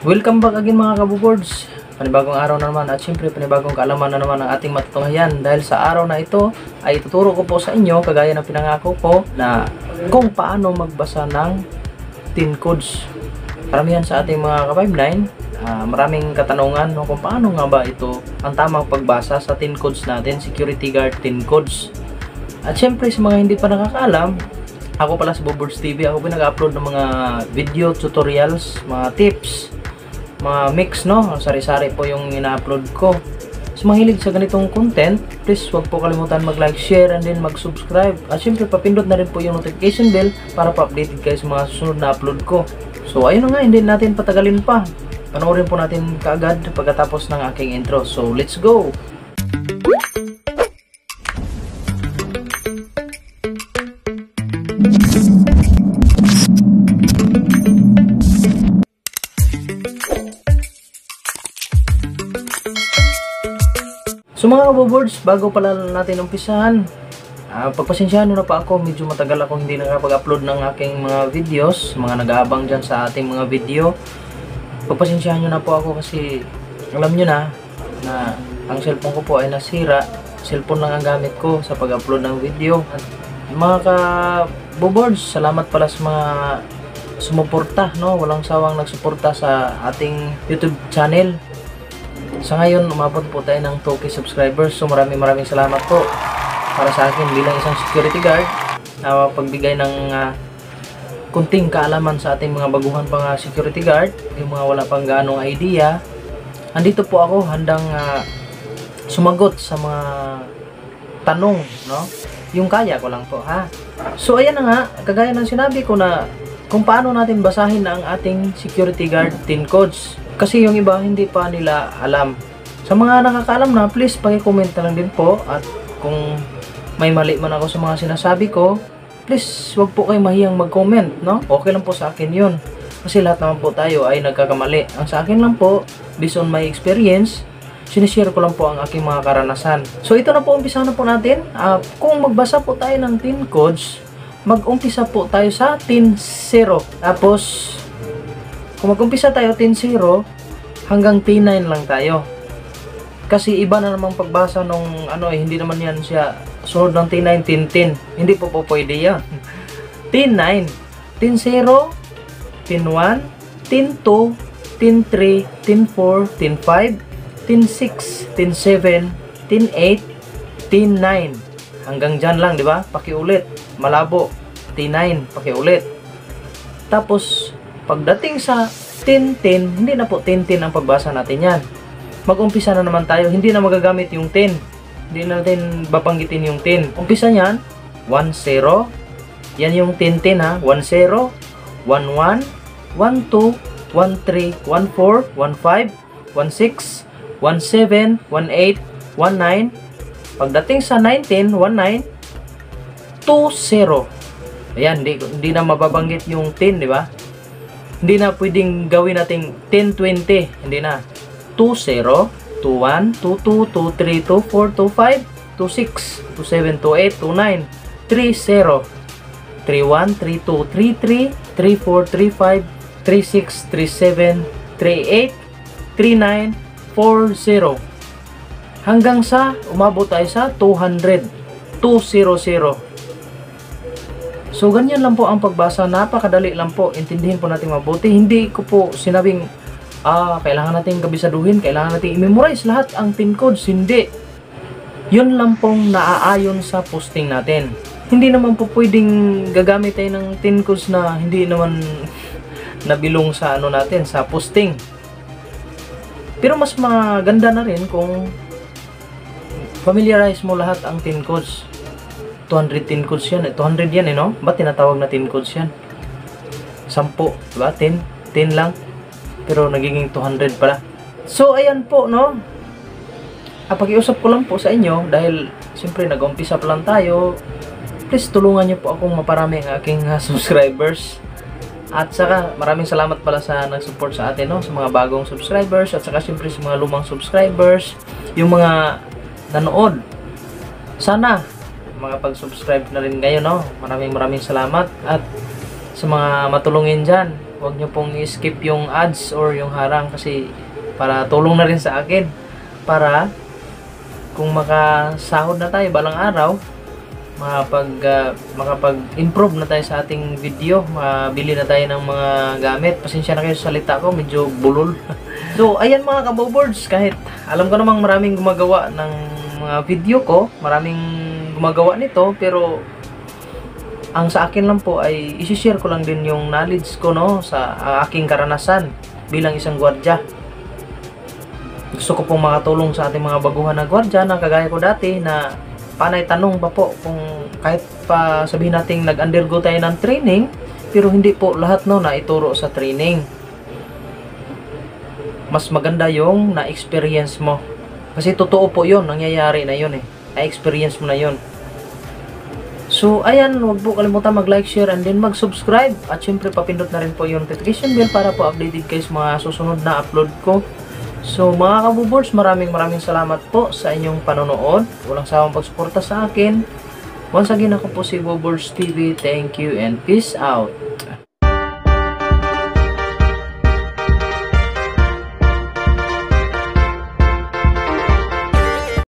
Welcome back again mga kabuboards. Panibagong araw na naman at syempre panibagong kaalaman na naman ang ating matutunghayan. Dahil sa araw na ito ay tuturo ko po sa inyo, kagaya ng pinangako ko, na kung paano magbasa ng TIN codes. Karamihan sa ating mga ka-59, maraming katanungan kung paano nga ba ito ang tamang pagbasa sa TIN codes natin, security guard TIN codes. At syempre sa mga hindi pa nakakaalam, ako pala sa Boboards TV, ako pinag-upload ng mga video tutorials, mga tips, mga mix, no? Sari-sari po yung ina-upload ko. Sa mga hilig sa ganitong content, please huwag po kalimutan mag-like, share, and then mag-subscribe. At syempre, papindot na rin po yung notification bell para pa-updated kayo sa mga susunod na upload ko. So, ayun na nga, hindi natin patagalin pa. Panoorin po natin kaagad pagkatapos ng aking intro. So, let's go! So mga kaboboards, bago pala natin umpisahan, pagpasensyahan nyo na pa ako, medyo matagal ako hindi nakapag-upload ng aking mga videos. Mga nag-aabang dyan sa ating mga video, pagpasensyahan nyo na po ako kasi alam nyo na ang cellphone ko po ay nasira. Cellphone lang ang gamit ko sa pag-upload ng video. At mga kaboboards, salamat pala sa mga sumuporta, no? Walang sawang nagsuporta sa ating YouTube channel. Sa ngayon, umabot po tayo ng 2K subscribers. So maraming salamat po para sa akin bilang isang security guard na pagbigay ng kunting kaalaman sa ating mga baguhan pang security guard, yung mga wala pang ganong idea. Andito po ako handang sumagot sa mga tanong, no? Yung kaya ko lang po, ha? So ayan na nga, kagaya ng sinabi ko na kung paano natin basahin ang ating security guard TIN codes. Kasi yung iba hindi pa nila alam. Sa mga nakakaalam na, please paki-comment na lang din po. At kung may mali man ako sa mga sinasabi ko, please wag po kayo mahiyang mag-comment, no? Okay lang po sa akin yun. Kasi lahat naman po tayo ay nagkakamali. Ang sa akin lang po, based on my experience, sinishare ko lang po ang aking mga karanasan. So ito na po, umpisa na po natin. Kung magbasa po tayo ng TIN codes, mag-umpisa po tayo sa TIN 0. Tapos kung mag-umpisa tayo TIN 0 hanggang T9 lang tayo. Kasi iba na namang pagbasa nung hindi naman yan siya sunod ng T9, TIN 10. Hindi po pwede yan. TIN 9, TIN 0, TIN 1, TIN 2, TIN 3, TIN 4, TIN 5, TIN 6, TIN 7, TIN 8, TIN 9. Hanggang dyan lang, di ba? Pakiulit. Malabo. T9, pakiulit. Tapos pagdating sa TIN 10, hindi na po TIN 10 ang pagbasa natin yan. Mag-umpisa na naman tayo, hindi na magagamit yung 10. Hindi na natin babanggitin yung 10. Umpisa niyan, 10. Yan yung TIN 10, ha. 10, 11, 12, 13, 14, 15, 16, 17, 18, 19. Pagdating sa 19, 19, 20. Ayan, hindi na mababanggit yung 10, di ba? Hindi na pwedeng gawin nating 10-20. Hindi na. 2-0, 2-1, 2-2, 2-3, 2-4, 2-5, 2-6, 2-7, 2-8, 2-9, 3-0, 3-1, 3-2, 3-3, 3-4, 3-5, 3-6, 3-7, 3-8, 3-9, 4-0. Hanggang sa umabot tayo sa 200. 2-0-0. So, ganyan lang po ang pagbasa. Napakadali lang po. Intindihin po natin mabuti. Hindi ko po sinabing, kailangan natin kabisaduhin, kailangan natin i-memorize lahat ang TIN codes. Hindi. Yun lang pong naaayon sa posting natin. Hindi naman po pwedeng gagamit tayo ng TIN codes na hindi naman nabilong sa natin, sa posting. Pero mas maganda na rin kung familiarize mo lahat ang TIN codes. 200 TIN codes yan. 200 yan, no? Ba't tinatawag na TIN codes yan? 10, diba? 10 lang. Pero nagiging 200 pala. So, ayan po, no? Pag-iusap ko lang po sa inyo, dahil siyempre nag-umpisa pa lang tayo, please tulungan nyo po akong maparami ang aking subscribers. At saka, maraming salamat pala sa nag-support sa atin, no? Sa mga bagong subscribers, at saka siyempre sa mga lumang subscribers, yung mga nanood. Sana mga pag-subscribe na rin kayo, no? Maraming salamat. At sa mga matulungin dyan, Huwag nyo pong i-skip yung ads or yung harang kasi para tulong na rin sa akin. Para kung makasahod na tayo balang araw, makapag-improve na tayo sa ating video, mabili na tayo ng mga gamit. Pasensya na kayo sa salita ko, medyo bulol. So, ayan mga kaboboards, kahit alam ko namang maraming gumagawa ng mga video ko, maraming gumagawa nito, pero ang sa akin lang po ay isi-share ko lang din yung knowledge ko, no, sa aking karanasan bilang isang gwardiya. Gusto ko pong makatulong sa ating mga baguhan na gwardiya na kagaya ko dati na panay tanong pa po kung kahit pa sabihin natin nag-undergo tayo ng training, pero hindi po lahat no na ituro sa training. Mas maganda yung na-experience mo. Kasi totoo po yun, nangyayari na yun eh. Na-experience mo na yun. So, ayan, huwag po kalimutan mag-like, share, and then mag-subscribe. At syempre, papindot na rin po yung notification bell para po updated kayo sa mga susunod na upload ko. So, mga kaboboards, maraming salamat po sa inyong panonood. Walang sawang pagsuporta sa akin. Once again, ako po si Boboards TV. Thank you and peace out.